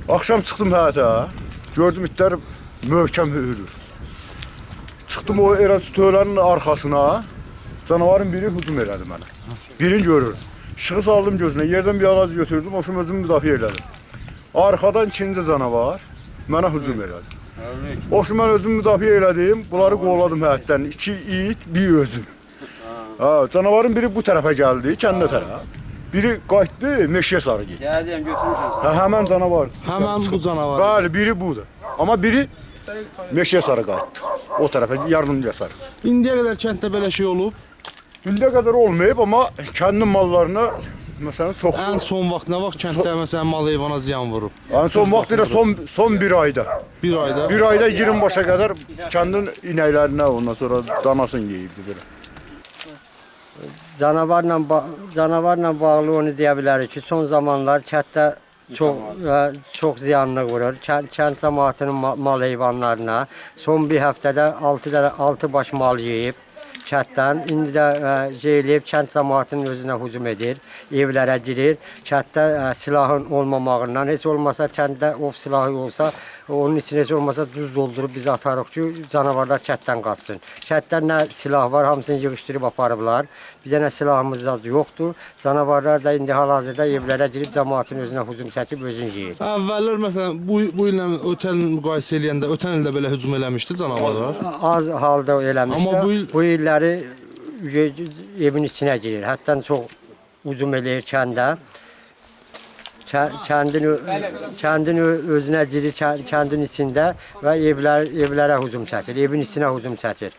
Akşam çıxdım həyətə, gördüm itlər möhkəm hürür. Çıxdım o eransitörlərin arxasına, canavarın biri hücum elədi mənə. Birini görür. Işığı saldım gözünə, yerdən bir ağac götürdüm, oşum özümü müdafiə elədim. Arxadan ikinci canavar mənə hücum elədi. Oşum mən özümü müdafiə elədim, bunları qovladım həyətdən. 2 it, bir özüm. Canavarın biri bu tərəfə gəldi, kəndə tərəf. Biri qayıtdı, meşəyə sarı getdi. Gəldim, götürmüşəm sən. Həmən canavar. Həmən bu canavar. Bəli, biri budur. Amma biri meşəyə sarı qayıtdı. O tərəfə, yardımcıya sarı. İndiyə qədər kənddə belə şey olub. İndiyə qədər olmayıb, amma kəndin mallarına məsələn çoxlu. Ən son vaxt nə vaxt kənddə məsələn mal heyvana ziyan vurub? Ən son vaxt ilə son bir ayda. Bir ayda. Bir ayda 20 başa qədər kəndin inəklərinə ondan sonra danasını yeyibdi belə. Canavarla bağlı onu deyə bilərik ki, son zamanlar kənddə çox ziyanlı vurur. Kənd cəmaatının mal heyvanlarına son bir həftədə 6 baş mal yeyib kənddən. İndi də eləyib kənd cəmaatının özünə hücum edir, evlərə girir. Kənddə silahın olmamağından, heç olmasa kənddə ov silahı olsa, onun için heç olmasa duz doldurub biz atarıq ki, canavarlar kənddən qaçsın. Kənddə nə silah var, hamısını yığışdırıb aparıblar. Bir dənə silahımız da yoxdur. Canavarlar da indi hal-hazırda evlərə girib cəmaatın özünə hücum çəkib özünü yeyir. Əvvəllər məsələn bu illə ötən il müqayisə eləyəndə ötən ildə belə hücum eləmişdi canavarlar. Az halda eləmişdi. Amma bu illəri evin içinə girir. Hətta çox hücum eləyir kəndə. Kəndin özünə girir, kəndin içində və evlərə hücum çəkir, evin içinə hücum çəkir.